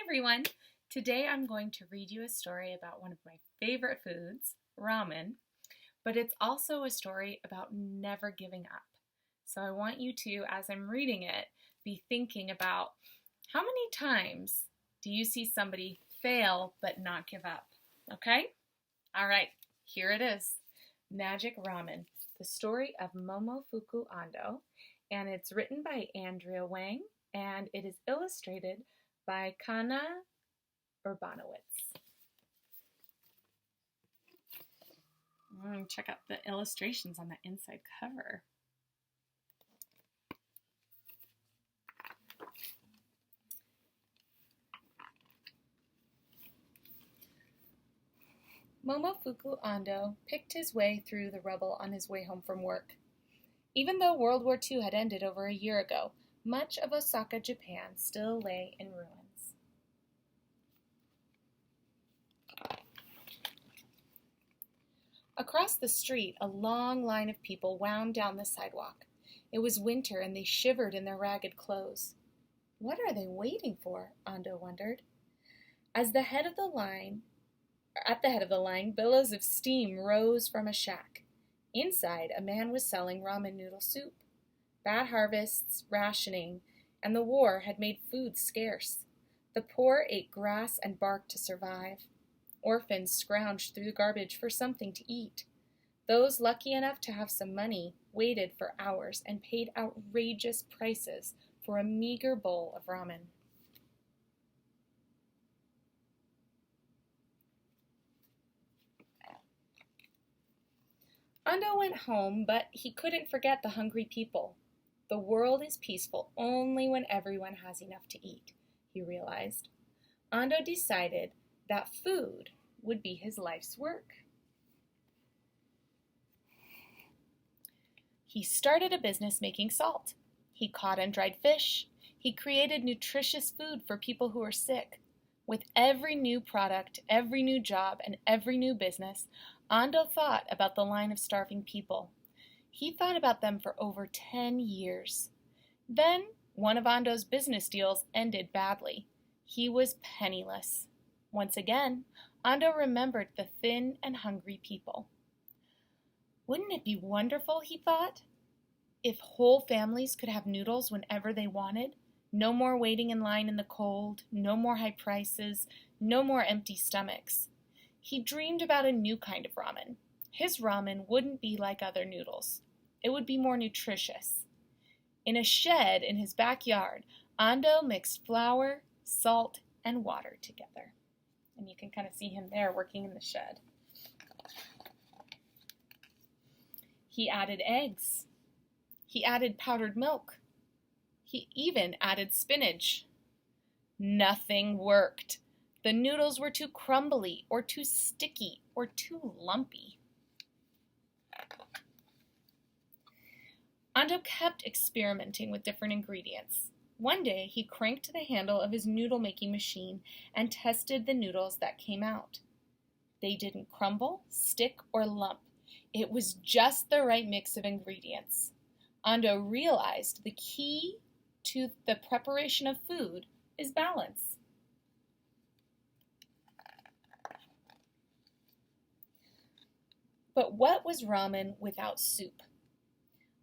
everyone! Today I'm going to read you a story about one of my favorite foods, ramen, but it's also a story about never giving up. So I want you to, as I'm reading it, be thinking about how many times do you see somebody fail but not give up? Okay? All right, here it is. Magic Ramen, the story of Momofuku Ando, and it's written by Andrea Wang, and it is illustrated by Kana Urbanowitz. Check out the illustrations on the inside cover. Momofuku Ando picked his way through the rubble on his way home from work. Even though World War II had ended over a year ago, much of Osaka, Japan still lay in ruins. Across the street, a long line of people wound down the sidewalk. It was winter, and they shivered in their ragged clothes. What are they waiting for? Ando wondered. At the head of the line, billows of steam rose from a shack. Inside, a man was selling ramen noodle soup. Bad harvests, rationing, and the war had made food scarce. The poor ate grass and bark to survive. Orphans scrounged through the garbage for something to eat. Those lucky enough to have some money waited for hours and paid outrageous prices for a meager bowl of ramen. Ando went home, but he couldn't forget the hungry people. The world is peaceful only when everyone has enough to eat, he realized. Ando decided that food would be his life's work. He started a business making salt. He caught and dried fish. He created nutritious food for people who were sick. With every new product, every new job, and every new business, Ando thought about the line of starving people. He thought about them for over 10 years. Then, one of Ando's business deals ended badly. He was penniless. Once again, Ando remembered the thin and hungry people. Wouldn't it be wonderful, he thought, if whole families could have noodles whenever they wanted? No more waiting in line in the cold, no more high prices, no more empty stomachs. He dreamed about a new kind of ramen. His ramen wouldn't be like other noodles. It would be more nutritious. In a shed in his backyard, Ando mixed flour, salt, and water together. And you can kind of see him there working in the shed. He added eggs. He added powdered milk. He even added spinach. Nothing worked. The noodles were too crumbly or too sticky or too lumpy. Ando kept experimenting with different ingredients. One day, he cranked the handle of his noodle-making machine and tested the noodles that came out. They didn't crumble, stick, or lump. It was just the right mix of ingredients. Ando realized the key to the preparation of food is balance. But what was ramen without soup?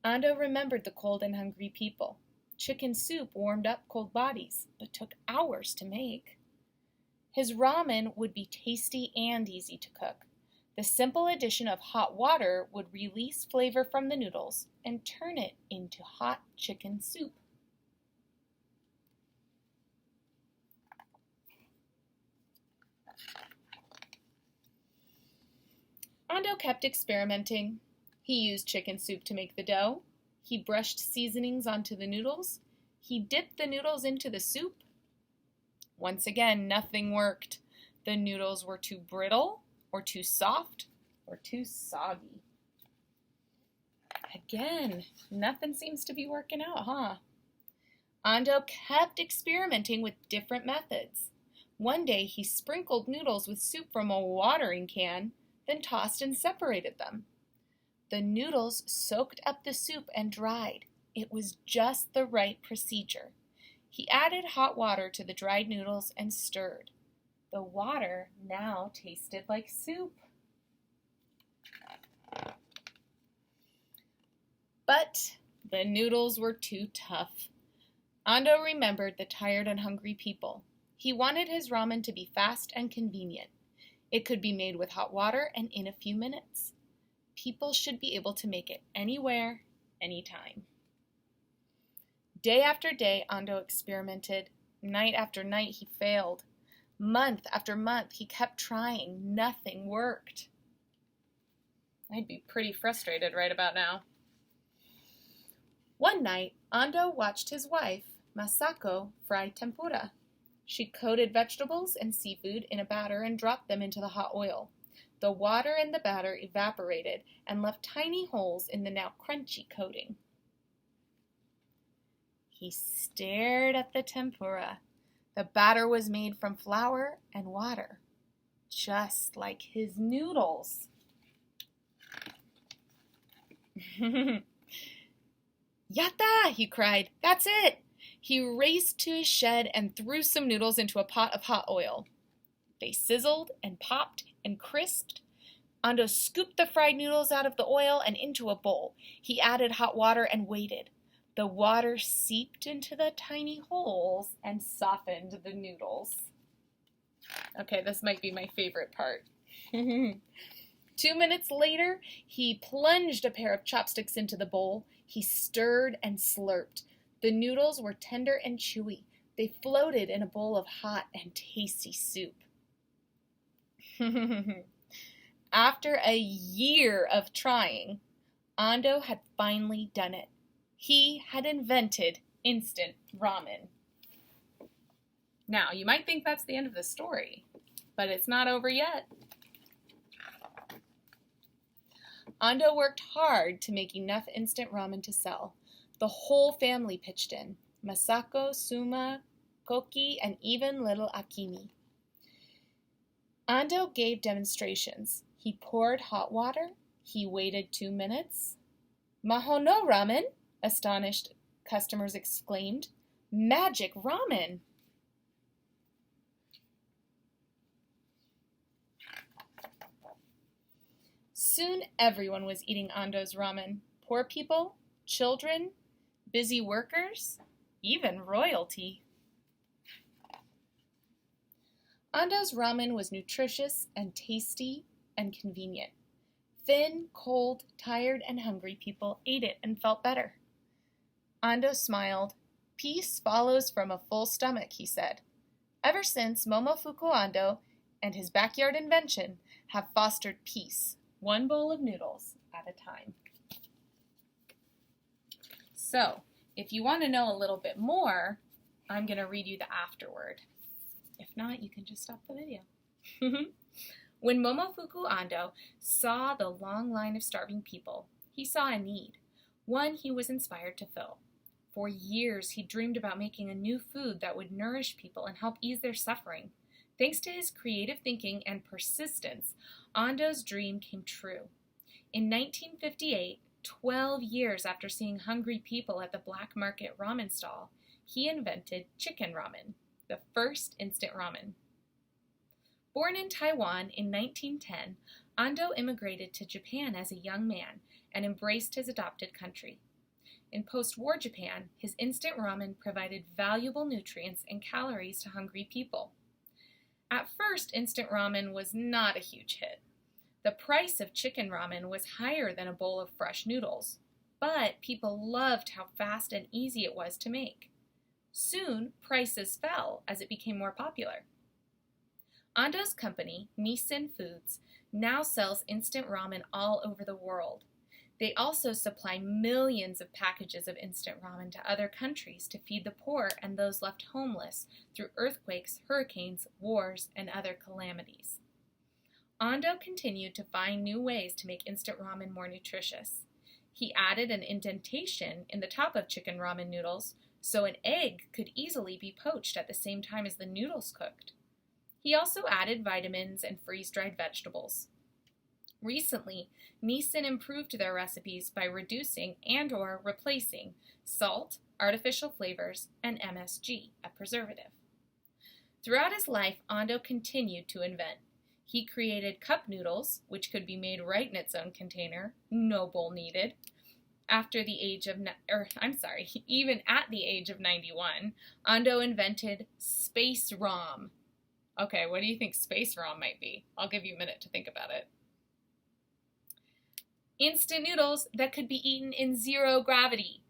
Ando remembered the cold and hungry people. Chicken soup warmed up cold bodies, but took hours to make. His ramen would be tasty and easy to cook. The simple addition of hot water would release flavor from the noodles and turn it into hot chicken soup. Ando kept experimenting. He used chicken soup to make the dough. He brushed seasonings onto the noodles. He dipped the noodles into the soup. Once again, nothing worked. The noodles were too brittle, or too soft, or too soggy. Again, nothing seems to be working out, huh? Ando kept experimenting with different methods. One day, he sprinkled noodles with soup from a watering can, then tossed and separated them. The noodles soaked up the soup and dried. It was just the right procedure. He added hot water to the dried noodles and stirred. The water now tasted like soup. But the noodles were too tough. Ando remembered the tired and hungry people. He wanted his ramen to be fast and convenient. It could be made with hot water and in a few minutes. People should be able to make it anywhere, anytime. Day after day, Ando experimented. Night after night, he failed. Month after month, he kept trying. Nothing worked. I'd be pretty frustrated right about now. One night, Ando watched his wife, Masako, fry tempura. She coated vegetables and seafood in a batter and dropped them into the hot oil. The water in the batter evaporated and left tiny holes in the now crunchy coating. He stared at the tempura. The batter was made from flour and water, just like his noodles. Yatta! He cried. That's it! He raced to his shed and threw some noodles into a pot of hot oil. They sizzled and popped and crisped. Ando scooped the fried noodles out of the oil and into a bowl. He added hot water and waited. The water seeped into the tiny holes and softened the noodles. Okay, this might be my favorite part. 2 minutes later, he plunged a pair of chopsticks into the bowl. He stirred and slurped. The noodles were tender and chewy. They floated in a bowl of hot and tasty soup. After a year of trying, Ando had finally done it. He had invented instant ramen. Now, you might think that's the end of the story, but it's not over yet. Ando worked hard to make enough instant ramen to sell. The whole family pitched in. Masako, Suma, Koki, and even little Akimi. Ando gave demonstrations. He poured hot water. He waited 2 minutes. Maho no ramen, astonished customers exclaimed. Magic Ramen! Soon everyone was eating Ando's ramen. Poor people, children, busy workers, even royalty. Ando's ramen was nutritious and tasty and convenient. Thin, cold, tired, and hungry people ate it and felt better. Ando smiled. Peace follows from a full stomach, he said. Ever since, Momofuku Ando and his backyard invention have fostered peace, one bowl of noodles at a time. So, if you want to know a little bit more, I'm going to read you the afterword. If not, you can just stop the video. When Momofuku Ando saw the long line of starving people, he saw a need, one he was inspired to fill. For years, he dreamed about making a new food that would nourish people and help ease their suffering. Thanks to his creative thinking and persistence, Ando's dream came true. In 1958, 12 years after seeing hungry people at the black market ramen stall, he invented chicken ramen, the first instant ramen. Born in Taiwan in 1910, Ando immigrated to Japan as a young man and embraced his adopted country. In post-war Japan, his instant ramen provided valuable nutrients and calories to hungry people. At first, instant ramen was not a huge hit. The price of chicken ramen was higher than a bowl of fresh noodles, but people loved how fast and easy it was to make. Soon, prices fell as it became more popular. Ando's company, Nissin Foods, now sells instant ramen all over the world. They also supply millions of packages of instant ramen to other countries to feed the poor and those left homeless through earthquakes, hurricanes, wars, and other calamities. Ando continued to find new ways to make instant ramen more nutritious. He added an indentation in the top of chicken ramen noodles so an egg could easily be poached at the same time as the noodles cooked. He also added vitamins and freeze-dried vegetables. Recently, Nissin improved their recipes by reducing and/or replacing salt, artificial flavors, and MSG, a preservative. Throughout his life, Ando continued to invent. He created cup noodles, which could be made right in its own container, no bowl needed. Even at the age of 91, Ando invented space rom. Okay, what do you think space rom might be? I'll give you a minute to think about it. Instant noodles that could be eaten in zero gravity.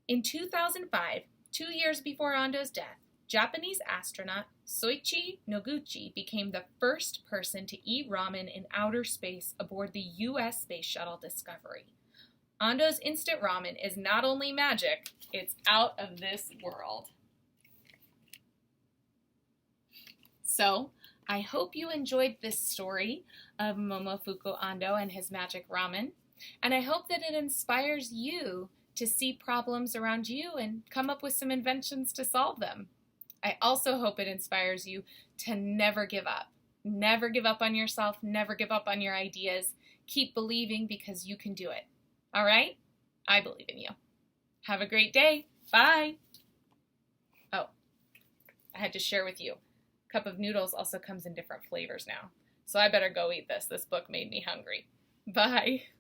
In 2005, 2 years before Ando's death, Japanese astronaut Soichi Noguchi became the first person to eat ramen in outer space aboard the U.S. Space Shuttle Discovery. Ando's instant ramen is not only magic, it's out of this world. So, I hope you enjoyed this story of Momofuku Ando and his magic ramen, and I hope that it inspires you to see problems around you and come up with some inventions to solve them. I also hope it inspires you to never give up. Never give up on yourself, never give up on your ideas. Keep believing because you can do it. All right? I believe in you. Have a great day. Bye. Oh, I had to share with you. Cup of noodles also comes in different flavors now. So I better go eat this. This book made me hungry. Bye.